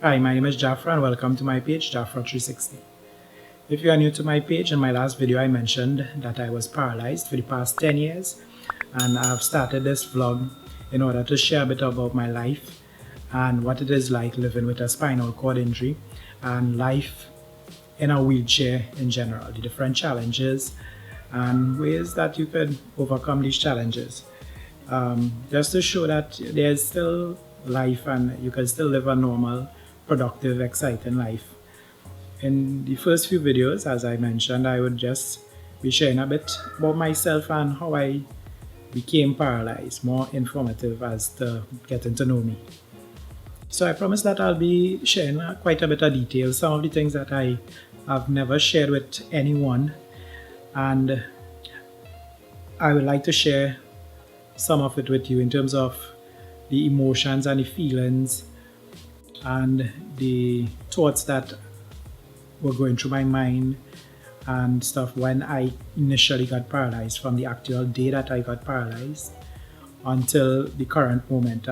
Hi, my name is Jafra and welcome to my page, Jafra360. If you are new to my page, in my last video I mentioned that I was paralyzed for the past 10 years and I've started this vlog in order to share a bit about my life and what it is like living with a spinal cord injury and life in a wheelchair in general, the different challenges and ways that you could overcome these challenges. Just to show that there's still life and you can still live a normal, productive, exciting life. In the first few videos, as I mentioned, I would just be sharing a bit about myself and how I became paralyzed, more informative as to getting to know me. So I promise that I'll be sharing quite a bit of details, some of the things that I have never shared with anyone, and I would like to share some of it with you in terms of the emotions and the feelings and the thoughts that were going through my mind and stuff when I initially got paralyzed, from the actual day that I got paralyzed until the current moment.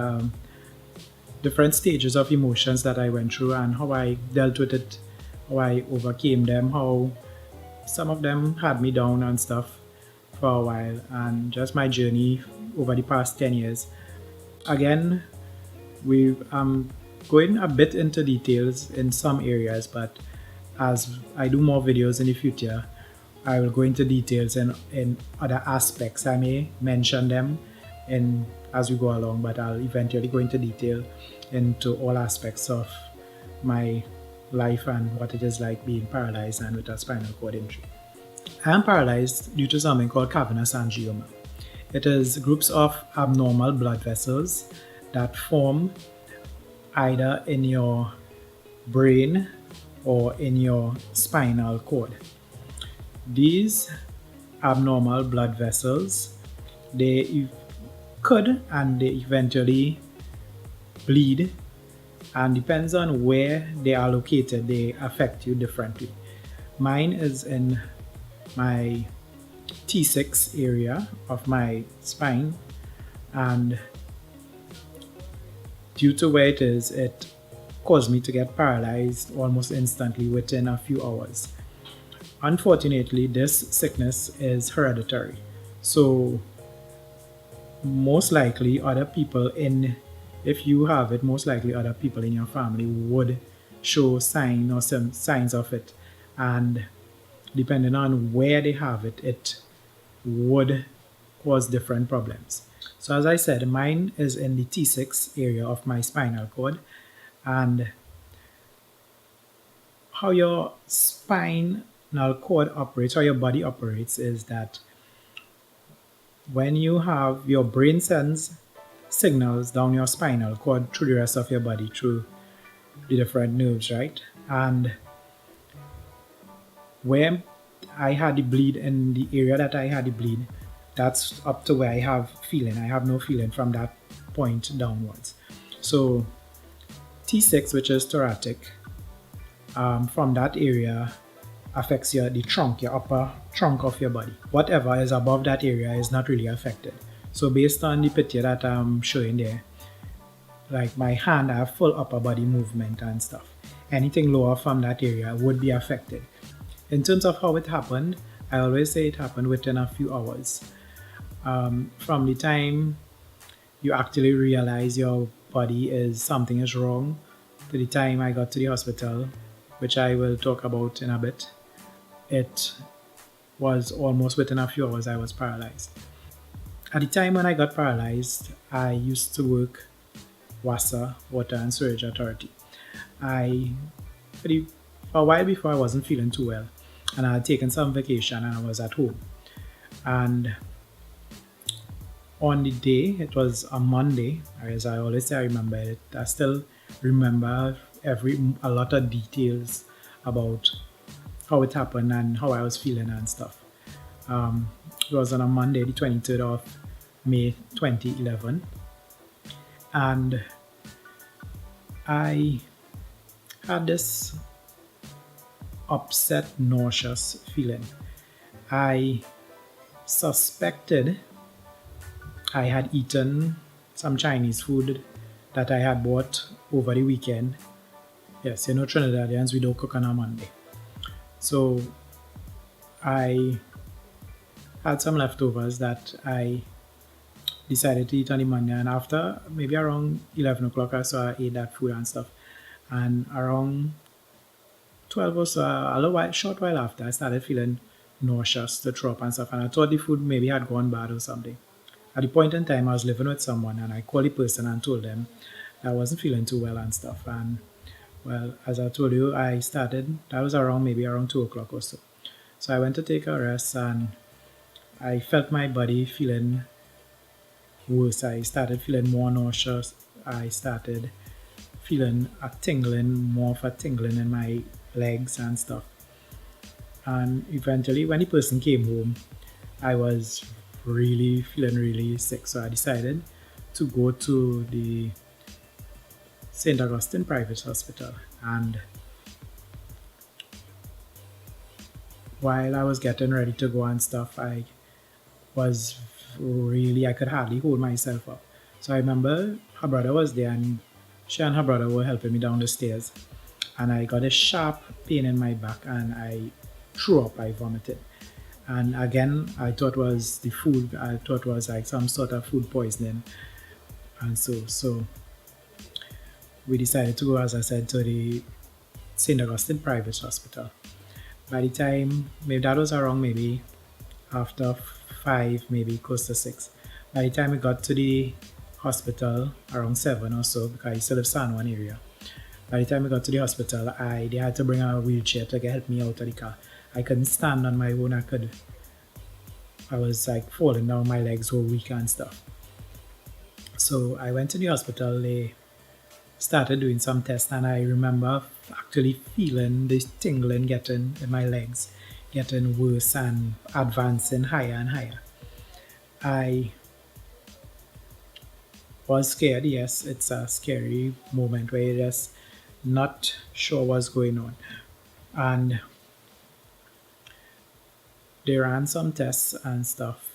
Different stages of emotions that I went through and how I dealt with it, how I overcame them, how some of them had me down and stuff for a while, and just my journey over the past 10 years. Again, we going a bit into details in some areas, but as I do more videos in the future, I will go into details in other aspects. I may mention them in as we go along, but I'll eventually go into detail into all aspects of my life and what it is like being paralyzed and with a spinal cord injury. I am paralyzed due to something called Cavernous Angioma. It is groups of abnormal blood vessels that form either in your brain or in your spinal cord. These abnormal blood vessels, they could and they eventually bleed, and depends on where they are located, they affect you differently. Mine is in my T6 area of my spine, and due to where it is, it caused me to get paralyzed almost instantly within a few hours. Unfortunately, this sickness is hereditary. So most likely other people in if you have it, most likely other people in your family would show sign or some signs of it. And depending on where they have it, it would cause different problems. So as I said, mine is in the T6 area of my spinal cord, and how your spinal cord operates, how your body operates, is that when you have your brain sends signals down your spinal cord through the rest of your body, through the different nerves, right? And where I had the bleed, in the area that I had the bleed, that's up to where I have feeling. I have no feeling from that point downwards. So T6, which is thoracic, from that area affects the trunk, your upper trunk of your body. Whatever is above that area is not really affected. So based on the picture that I'm showing there, like my hand, I have full upper body movement and stuff. Anything lower from that area would be affected. In terms of how it happened, I always say it happened within a few hours. From the time you actually realize your body is something is wrong to the time I got to the hospital, which I will talk about in a bit, it was almost within a few hours I was paralyzed. At the time when I got paralyzed, I used to work WASA, Water and Sewerage Authority. For a while before, I wasn't feeling too well, and I had taken some vacation and I was at home. And on the day, it was a Monday, as I always say, I remember it. I still remember a lot of details about how it happened and how I was feeling and stuff. It was on a Monday, the 23rd of May 2011, and I had this upset, nauseous feeling. I suspected I had eaten some Chinese food that I had bought over the weekend Yes, Trinidadians, we don't cook on a Monday. So I had some leftovers that I decided to eat on the Monday, and after maybe around 11 o'clock or so, I ate that food and stuff. And around 12 or so, a little while, short while after, I started feeling nauseous, to throw up and stuff, and I thought the food maybe had gone bad or something. At the point in time, I was living with someone, and I called the person and told them that I wasn't feeling too well and stuff. And well, as I told you, that was around maybe around 2 o'clock or so. So I went to take a rest, and I felt my body feeling worse. I started feeling more nauseous. I started feeling more of a tingling in my legs and stuff. And eventually, when the person came home, I was really feeling really sick. So I decided to go to the St. Augustine Private Hospital. And while I was getting ready to go and stuff, I could hardly hold myself up. So I remember her brother was there, and she and her brother were helping me down the stairs. And I got a sharp pain in my back, and I threw up, I vomited. And again, I thought it was the food, I thought it was like some sort of food poisoning. And so we decided to go, as I said, to the St. Augustine Private Hospital. By the time, maybe that was around maybe after 5, maybe close to 6. By the time we got to the hospital, around 7 or so, because I used to live San Juan area. By the time we got to the hospital, they had to bring a wheelchair to help me out of the car. I couldn't stand on my own. I was like falling down, my legs were weak and stuff. So I went to the hospital, they started doing some tests, and I remember actually feeling this tingling getting in my legs, getting worse and advancing higher and higher. I was scared, yes, it's a scary moment where you're just not sure what's going on. And they ran some tests and stuff.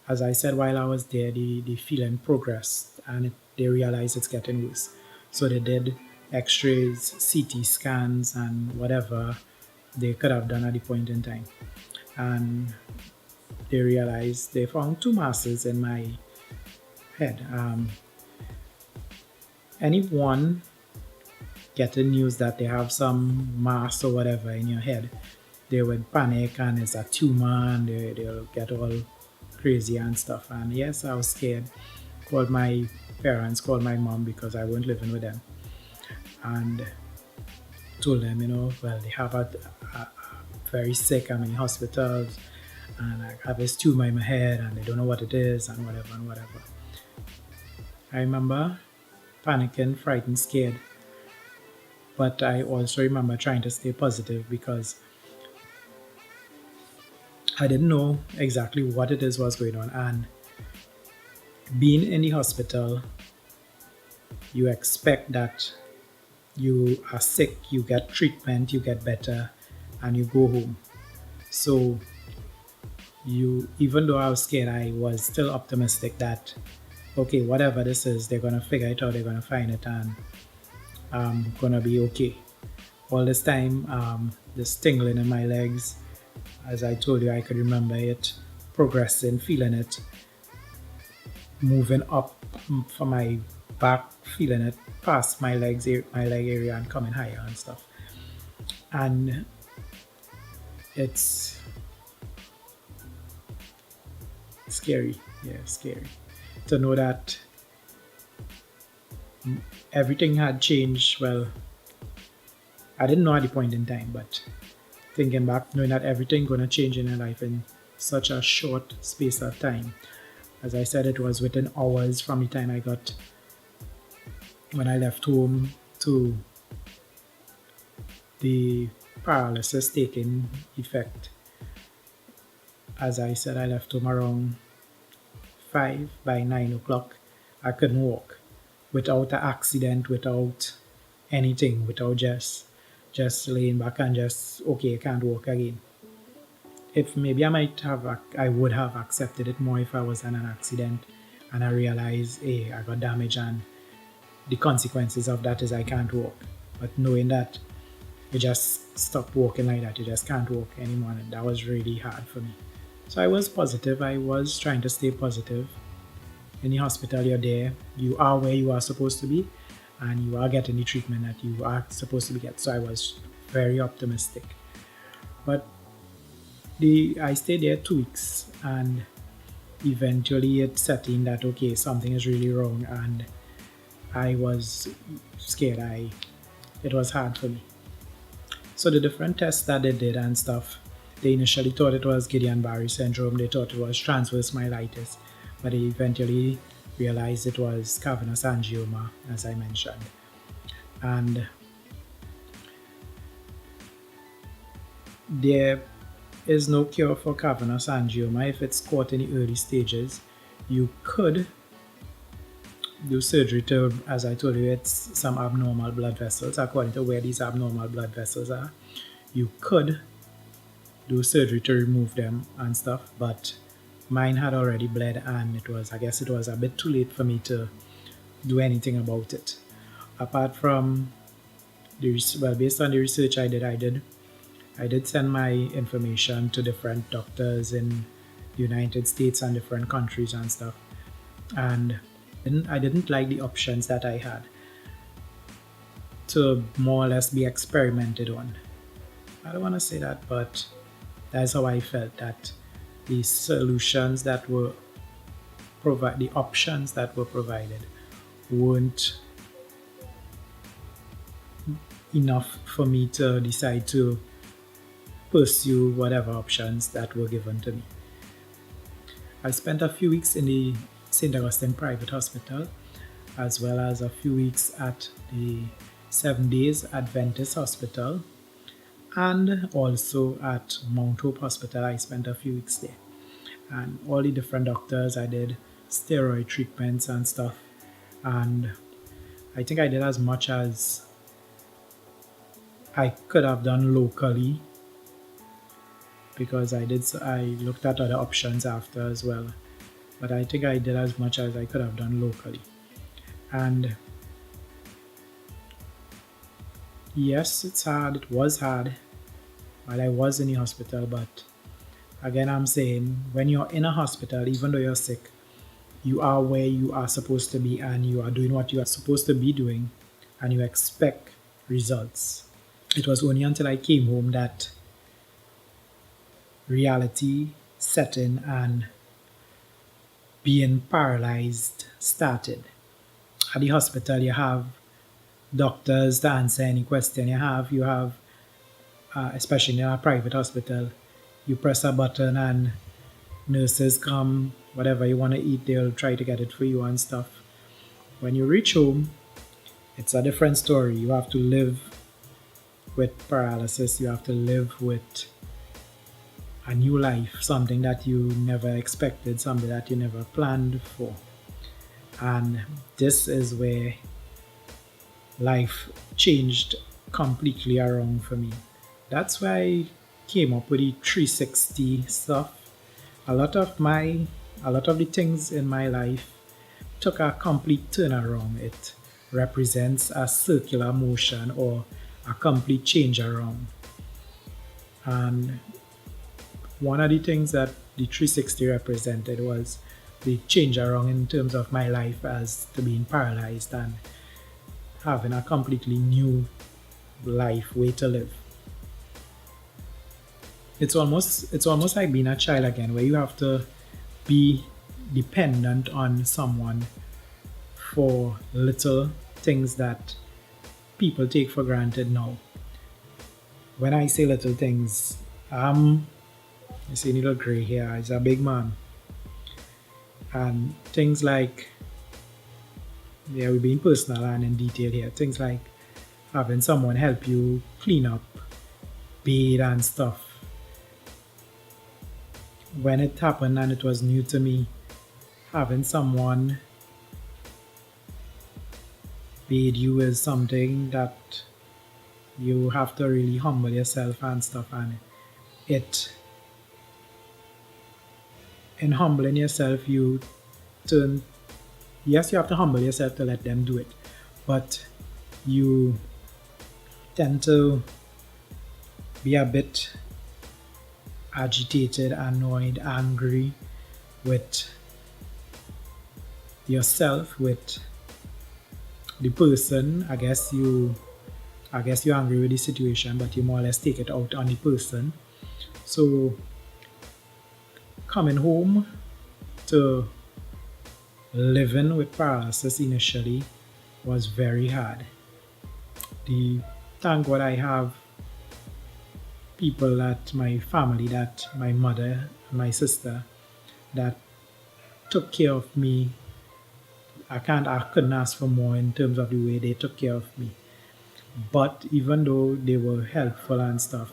As I said, while I was there, the feeling progressed, and they realized it's getting worse. So they did x-rays, CT scans, and whatever they could have done at the point in time. And they realized they found 2 masses in my head. Anyone getting news that they have some mass or whatever in your head, they would panic, and it's a tumor, and they'll get all crazy and stuff. And yes, I was scared. Called my parents, called my mom, because I wasn't living with them, and told them, well, they have a very sick, I'm in hospitals, and I have this tumor in my head, and they don't know what it is, and whatever and whatever. I remember panicking, frightened, scared, but I also remember trying to stay positive, because I didn't know exactly what it is was going on. And being in the hospital, you expect that you are sick, you get treatment, you get better, and you go home. So even though I was scared, I was still optimistic that, okay, whatever this is, they're going to figure it out, they're going to find it, and I'm going to be okay. All this time, this tingling in my legs, as I told you, I could remember it progressing, feeling it moving up from my back, feeling it past my leg area and coming higher and stuff. And it's scary, scary to know that everything had changed. Well, I didn't know at the point in time, but thinking back, knowing that everything gonna change in your life in such a short space of time. As I said, it was within hours from the time when I left home to the paralysis taking effect. As I said, I left home around 5. By 9 o'clock, I couldn't walk without an accident, without anything, without just laying back and just, okay, I can't walk again. If maybe I would have accepted it more if I was in an accident and I realized, hey, I got damage, and the consequences of that is I can't walk. but knowing that you just stop walking like that, you just can't walk anymore, and that was really hard for me. So I was positive, I was trying to stay positive. In the hospital, you're there, you are where you are supposed to be, and you are getting the treatment that you are supposed to be getting. So I was very optimistic. But I stayed there 2 weeks, and eventually it set in that okay, something is really wrong, and I was scared. It was hard for me. So the different tests that they did and stuff, they initially thought it was Guillain-Barré syndrome, they thought it was transverse myelitis, but they eventually realized it was Cavernous Angioma, as I mentioned. And there is no cure for Cavernous Angioma. If it's caught in the early stages, you could do surgery to, as I told you, it's some abnormal blood vessels. According to where these abnormal blood vessels are, you could do surgery to remove them and stuff, but mine had already bled, and I guess it was a bit too late for me to do anything about it. Apart from based on the research I did send my information to different doctors in the United States and different countries and stuff, and I didn't like the options that I had to more or less be experimented on. I don't want to say that, but that's how I felt, that the solutions that were the options that were provided weren't enough for me to decide to pursue whatever options that were given to me. I spent a few weeks in the St. Augustine Private Hospital, as well as a few weeks at the 7 Days Adventist Hospital, and also at Mount Hope Hospital. I spent a few weeks there. And all the different doctors, I did steroid treatments and stuff. And I think I did as much as I could have done locally, because I looked at other options after as well. But I think I did as much as I could have done locally. And yes, it's hard. It was hard while I was in the hospital. But again, I'm saying, when you're in a hospital, even though you're sick, you are where you are supposed to be, and you are doing what you are supposed to be doing, and you expect results. It was only until I came home that reality set in and being paralyzed started. At the hospital, you have doctors to answer any question you have, especially in a private hospital, you press a button and nurses come, whatever you want to eat, they'll try to get it for you and stuff. When you reach home, it's a different story. You have to live with paralysis, you have to live with a new life, something that you never expected, something that you never planned for. And this is where life changed completely around for me. That's why I came up with the 360 stuff. A lot of the things in my life took a complete turnaround. It represents a circular motion or a complete change around. And one of the things that the 360 represented was the change around in terms of my life as to being paralyzed and having a completely new life, way to live. It's almost like being a child again, where you have to be dependent on someone for little things that people take for granted now. When I say little things, you see a little gray hair, he's a big man. And things like, we're being personal and in detail here, things like having someone help you clean up, bathe and stuff. When it happened and it was new to me, having someone bathe you is something that you have to really humble yourself and stuff. And in humbling yourself, you have to humble yourself to let them do it, but you tend to be a bit agitated, annoyed, angry with yourself, with the person. You're angry with the situation, but you more or less take it out on the person. So coming home to living with paralysis initially was very hard. Thank God I have people, that my family, that my mother, my sister, that took care of me. I couldn't ask for more in terms of the way they took care of me. But even though they were helpful and stuff,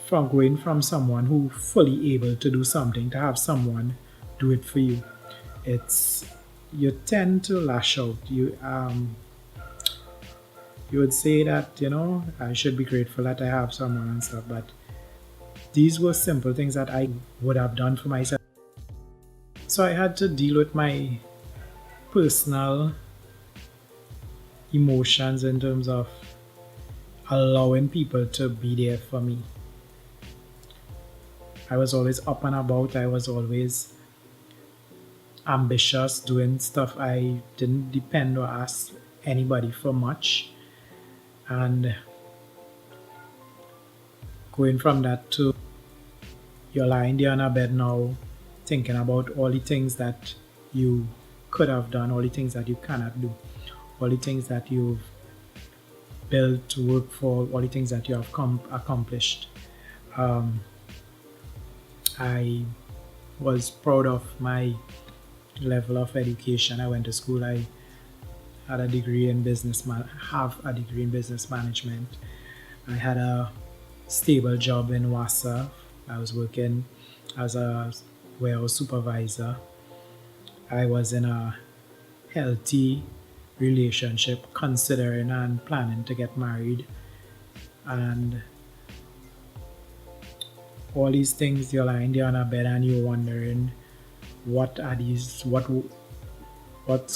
from going from someone who fully able to do something to have someone do it for you, you tend to lash out. You would say that, I should be grateful that I have someone and stuff, but these were simple things that I would have done for myself. So I had to deal with my personal emotions in terms of allowing people to be there for me. I was always up and about. I was always ambitious, doing stuff. I didn't depend or ask anybody for much. And going from that to you're lying there on a bed now, thinking about all the things that you could have done, all the things that you cannot do, all the things that you've built to work for, all the things that you have accomplished. I was proud of my level of education. I went to school. I had a degree in have a degree in business management. I had a stable job in Wassa. I was working as a warehouse supervisor. I was in a healthy relationship, considering and planning to get married. And all these things, you're lying there on a bed and you're wondering what's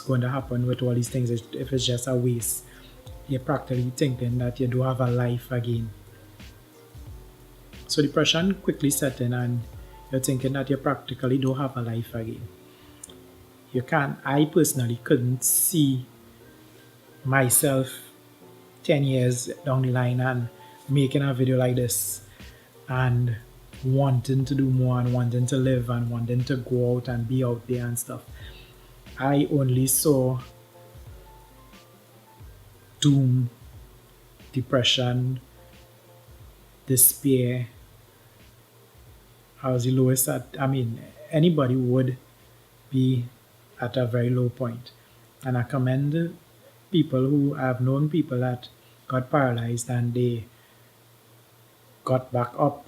going to happen with all these things if it's just a waste. You're practically thinking that you do have a life again. So depression quickly set in and you're thinking that you practically don't have a life again. I personally couldn't see myself 10 years down the line and making a video like this and wanting to do more and wanting to live and wanting to go out and be out there and stuff. I only saw doom, depression, despair. I was the lowest anybody would be at a very low point. And I commend I've known people that got paralyzed and they got back up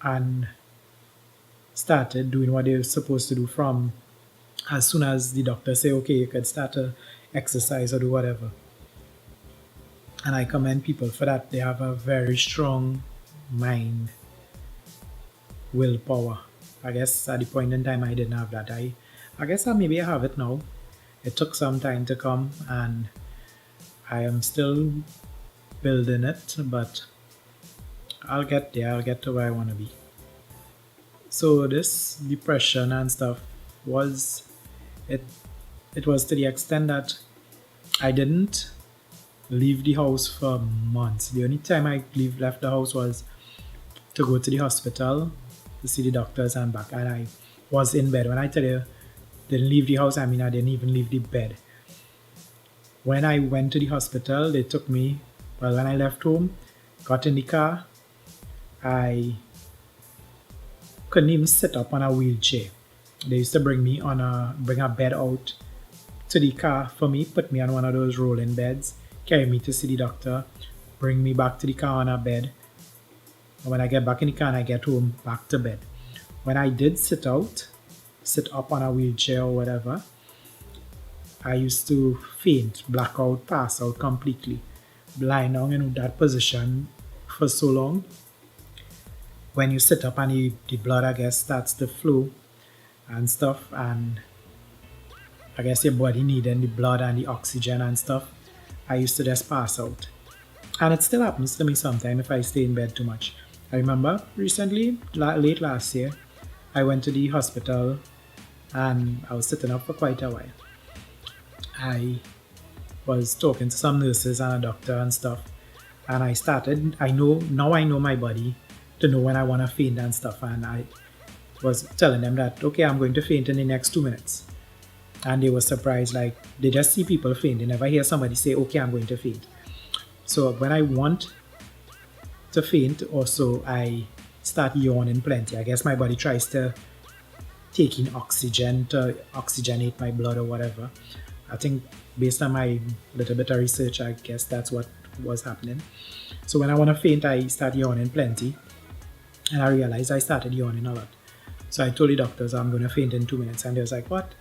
and started doing what they were supposed to do from as soon as the doctor say, okay, you could start to exercise or do whatever. And I commend people for that. They have a very strong mind, willpower. I guess at the point in time I didn't have that. I guess maybe I have it now. It took some time to come and I am still building it, but I'll get there. I'll get to where I want to be. So this depression and stuff was to the extent that I didn't leave the house for months. The only time I left the house was to go to the hospital to see the doctors and back, and I was in bed. When I tell you didn't leave the house, I mean I didn't even leave the bed. When I went to the hospital, they took me, when I left home, got in the car, I couldn't even sit up on a wheelchair. They used to bring a bed out to the car for me, put me on one of those rolling beds, carry me to see the doctor, bring me back to the car on a bed. And when I get back in the car and I get home, back to bed. When I did sit up on a wheelchair or whatever, I used to faint, black out, pass out completely, lying down in that position for so long. When you sit up and the blood, I guess, starts to flow and stuff, and I guess your body needing the blood and the oxygen and stuff, I used to just pass out. And it still happens to me sometimes if I stay in bed too much. I remember recently, late last year, I went to the hospital and I was sitting up for quite a while. I was talking to some nurses and a doctor and stuff, and I know my body to know when I want to faint and stuff, and I was telling them that, okay, I'm going to faint in the next 2 minutes. And they were surprised, like they just see people faint. They never hear somebody say, okay, I'm going to faint. So when I want to faint also, I start yawning plenty. I guess my body tries to take in oxygen to oxygenate my blood or whatever. I think based on my little bit of research, I guess that's what was happening. So when I want to faint, I start yawning plenty, and I realized I started yawning a lot. So I told the doctors I'm going to faint in 2 minutes, and they was like, what?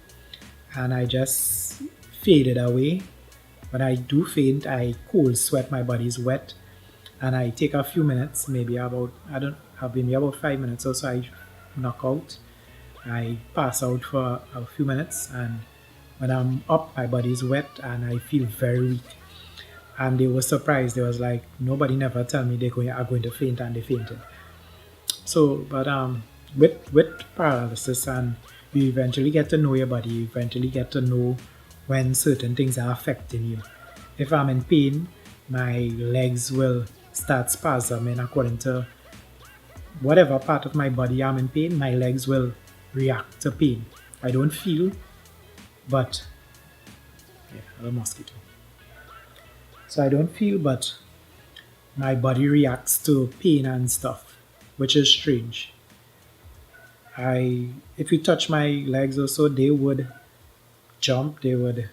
And I just faded away. When I do faint, I cold sweat, my body's wet, and I take a few minutes, maybe about 5 minutes or so. I knock out, I pass out for a few minutes, and when I'm up, my body's wet and I feel very weak. And they were surprised. They was like, nobody never tell me they are going to faint, and they fainted. So, but with paralysis, and you eventually get to know your body. You eventually get to know when certain things are affecting you. If I'm in pain, my legs will start spasming according to whatever part of my body I'm in pain. My legs will react to pain. I don't feel, but a mosquito. So I don't feel, but my body reacts to pain and stuff, which is strange. If you touch my legs also, they would jump, they would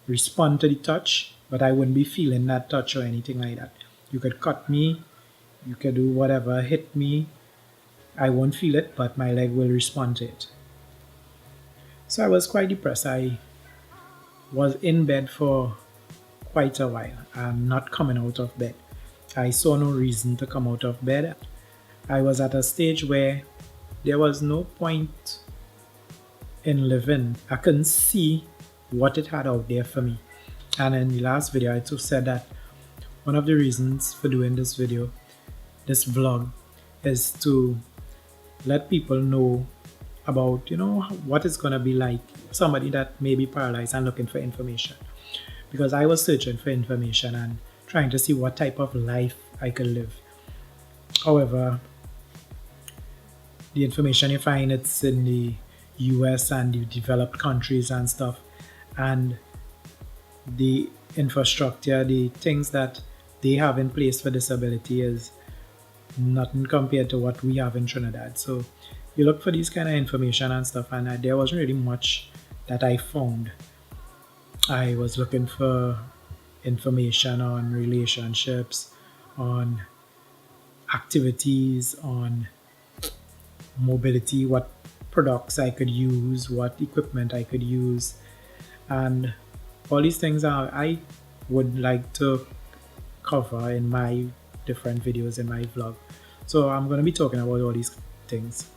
respond to the touch, but I wouldn't be feeling that touch or anything like that. You could cut me, you could do whatever, hit me, I won't feel it, but my leg will respond to it. So I was quite depressed. I was in bed for quite a while. I'm not coming out of bed. I saw no reason to come out of bed. I was at a stage where there was no point in living. I couldn't see what it had out there for me. And in the last video, I too said that one of the reasons for doing this video, this vlog, is to let people know about, what it's going to be like, somebody that may be paralyzed and looking for information. Because I was searching for information and trying to see what type of life I could live. However, the information you find, it's in the US and the developed countries and stuff, and the infrastructure, the things that they have in place for disability is nothing compared to what we have in Trinidad. So you look for these kind of information and stuff, and there wasn't really much that I found. I was looking for information on relationships, on activities, on mobility, what products I could use, what equipment I could use, and all these things I would like to cover in my different videos in my vlog. So I'm going to be talking about all these things.